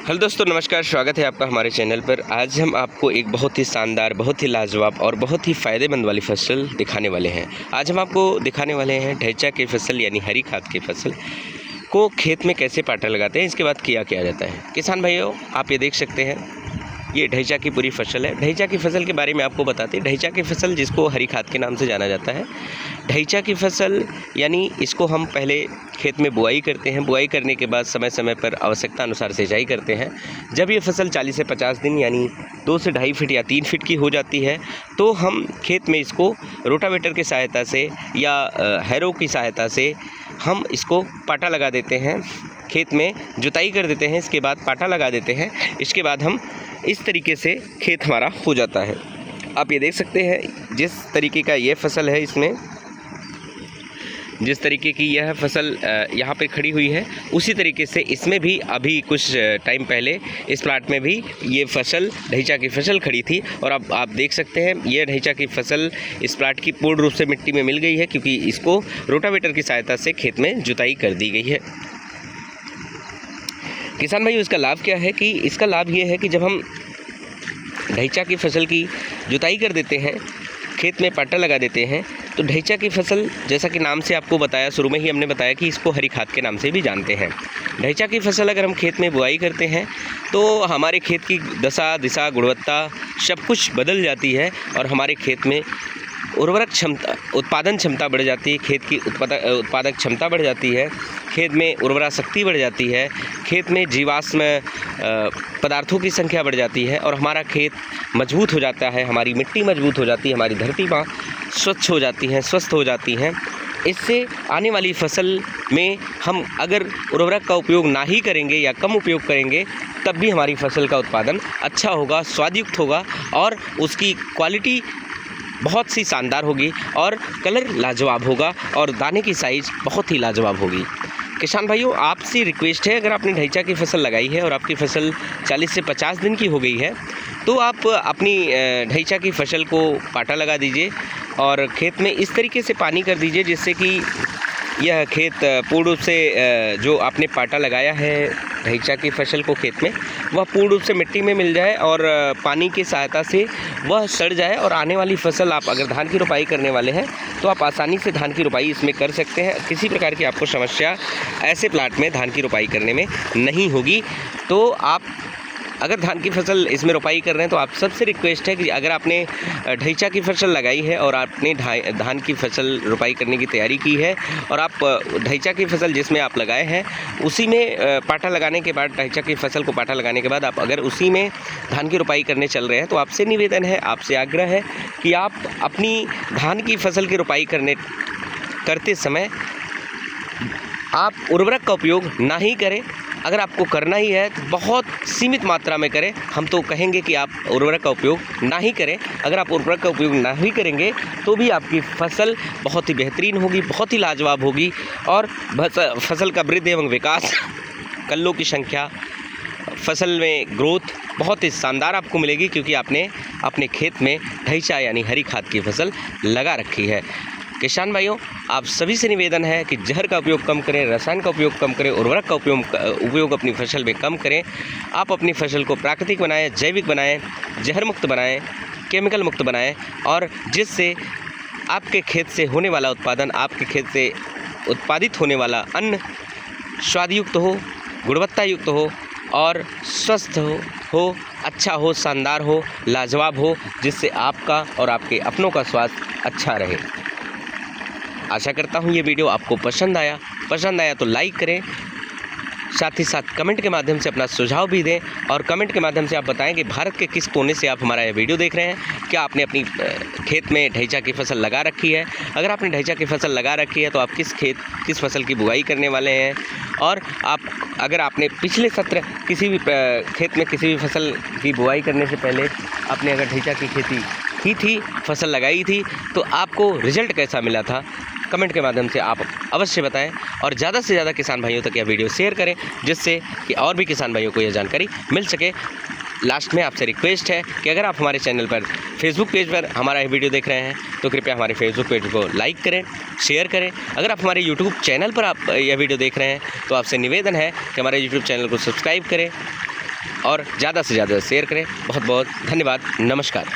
Hello दोस्तों, नमस्कार। स्वागत है आपका हमारे चैनल पर। आज हम आपको एक बहुत ही शानदार, बहुत ही लाजवाब और बहुत ही फ़ायदेमंद वाली फसल दिखाने वाले हैं। आज हम आपको दिखाने वाले हैं ढैंचा की फसल यानी हरी खाद की फसल को खेत में कैसे पाटा लगाते हैं, इसके बाद क्या किया जाता है। किसान भाइयों, आप ये देख सकते हैं, ये ढैंचा की पूरी फसल है। ढैंचा की फसल के बारे में आपको बताते हैं। ढैंचा की फसल, जिसको हरी खाद के नाम से जाना जाता है, ढैंचा की फसल यानी इसको हम पहले खेत में बुआई करते हैं। बुआई करने के बाद समय समय पर आवश्यकता अनुसार सिंचाई करते हैं। जब ये फसल 40 से 50 दिन यानी 2 से 2.5 फीट या 3 फीट की हो जाती है, तो हम खेत में इसको रोटावेटर की सहायता से या हैरो की सहायता से हम इसको पाटा लगा देते हैं। खेत में जुताई कर देते हैं, इसके बाद पाटा लगा देते हैं। इसके बाद हम इस तरीके से खेत हमारा हो जाता है। आप ये देख सकते हैं, जिस तरीके का ये फसल है, इसमें जिस तरीके की यह फसल यहाँ पे खड़ी हुई है, उसी तरीके से इसमें भी अभी कुछ टाइम पहले इस प्लाट में भी ये फसल ढैंचा की फसल खड़ी थी। और अब आप देख सकते हैं, ये ढैंचा की फसल इस प्लाट की पूर्ण रूप से मिट्टी में मिल गई है, क्योंकि इसको रोटावेटर की सहायता से खेत में जुताई कर दी गई है। किसान भाइयों, इसका लाभ क्या है कि इसका लाभ ये है कि जब हम ढैंचा की फसल की जुताई कर देते हैं, खेत में पाटा लगा देते हैं, तो ढैंचा की फसल, जैसा कि नाम से आपको बताया, शुरू में ही हमने बताया कि इसको हरी खाद के नाम से भी जानते हैं। ढैंचा की फसल अगर हम खेत में बुआई करते हैं तो हमारे खेत की दशा, दिशा, गुणवत्ता सब कुछ बदल जाती है और हमारे खेत में उर्वरक क्षमता, उत्पादन क्षमता बढ़ जाती है। खेत की उत्पादक क्षमता बढ़ जाती है। खेत में उर्वरा शक्ति बढ़ जाती है। खेत में जीवाश्म पदार्थों की संख्या बढ़ जाती है और हमारा खेत मजबूत हो जाता है। हमारी मिट्टी मजबूत हो जाती है। हमारी धरती माँ स्वच्छ हो जाती हैं, स्वस्थ हो जाती हैं। इससे आने वाली फसल में हम अगर उर्वरक का उपयोग ना ही करेंगे या कम उपयोग करेंगे, तब भी हमारी फसल का उत्पादन अच्छा होगा, स्वादयुक्त होगा और उसकी क्वालिटी बहुत सी शानदार होगी और कलर लाजवाब होगा और दाने की साइज़ बहुत ही लाजवाब होगी। किसान भाइयों, आपसे रिक्वेस्ट है, अगर आपने ढैंचा की फसल लगाई है और आपकी फसल 40 से 50 दिन की हो गई है, तो आप अपनी ढैंचा की फसल को पाटा लगा दीजिए और खेत में इस तरीके से पानी कर दीजिए, जिससे कि यह खेत पूर्ण रूप से जो आपने पाटा लगाया है ढैंचा की फसल को खेत में, वह पूर्ण रूप से मिट्टी में मिल जाए और पानी की सहायता से वह सड़ जाए। और आने वाली फसल, आप अगर धान की रोपाई करने वाले हैं तो आप आसानी से धान की रोपाई इसमें कर सकते हैं। किसी प्रकार की आपको समस्या ऐसे प्लाट में धान की रोपाई करने में नहीं होगी। तो आप अगर धान की फसल इसमें रोपाई कर रहे हैं, तो आप सबसे रिक्वेस्ट है कि अगर आपने ढैंचा की फसल लगाई है और आपने धान की फसल रोपाई करने की तैयारी की है और आप ढैंचा की फसल जिसमें आप लगाए हैं उसी में पाटा लगाने के बाद, ढैंचा की फसल को पाटा लगाने के बाद आप अगर उसी में धान की रोपाई करने चल रहे हैं, तो आपसे निवेदन है, आपसे आग्रह है कि आप अपनी धान की फसल की रोपाई करते समय आप उर्वरक का उपयोग ना ही करें। अगर आपको करना ही है तो बहुत सीमित मात्रा में करें। हम तो कहेंगे कि आप उर्वरक का उपयोग ना ही करें। अगर आप उर्वरक का उपयोग ना ही करेंगे तो भी आपकी फसल बहुत ही बेहतरीन होगी, बहुत ही लाजवाब होगी और फसल का वृद्धि एवं विकास, कल्लों की संख्या, फसल में ग्रोथ बहुत ही शानदार आपको मिलेगी, क्योंकि आपने अपने खेत में ढैंचा यानी हरी खाद की फसल लगा रखी है। किसान भाइयों, आप सभी से निवेदन है कि जहर का उपयोग कम करें, रसायन का उपयोग कम करें, उर्वरक का उपयोग अपनी फसल में कम करें। आप अपनी फसल को प्राकृतिक बनाएं, जैविक बनाएं, जहर मुक्त बनाएं, केमिकल मुक्त बनाएं, और जिससे आपके खेत से होने वाला उत्पादन, आपके खेत से उत्पादित होने वाला अन्न स्वादयुक्त हो, गुणवत्ता युक्त हो और स्वस्थ हो, अच्छा हो, शानदार हो, लाजवाब हो, जिससे आपका और आपके अपनों का स्वास्थ्य अच्छा रहे। आशा करता हूँ ये वीडियो आपको पसंद आया तो लाइक करें, साथ ही साथ कमेंट के माध्यम से अपना सुझाव भी दें और कमेंट के माध्यम से आप बताएं कि भारत के किस कोने से आप हमारा ये वीडियो देख रहे हैं। क्या आपने अपनी खेत में ढैंचा की फसल लगा रखी है? अगर आपने ढैंचा की फसल लगा रखी है तो आप किस फसल की बुआई करने वाले हैं? और अगर आपने पिछले सत्र किसी भी खेत में किसी भी फसल की बुआई करने से पहले आपने अगर ढैंचा की खेती की थी, फसल लगाई थी, तो आपको रिजल्ट कैसा मिला था? कमेंट के माध्यम से आप अवश्य बताएं और ज़्यादा से ज़्यादा किसान भाइयों तक यह वीडियो शेयर करें, जिससे कि और भी किसान भाइयों को यह जानकारी मिल सके। लास्ट में आपसे रिक्वेस्ट है कि अगर आप हमारे चैनल पर, फेसबुक पेज पर हमारा ये वीडियो देख रहे हैं, तो कृपया हमारे फेसबुक पेज को लाइक करें, शेयर करें। अगर आप हमारे यूट्यूब चैनल पर आप यह वीडियो देख रहे हैं, तो आपसे निवेदन है कि हमारे यूट्यूब चैनल को सब्सक्राइब करें और ज़्यादा से ज़्यादा शेयर करें। बहुत बहुत धन्यवाद। नमस्कार।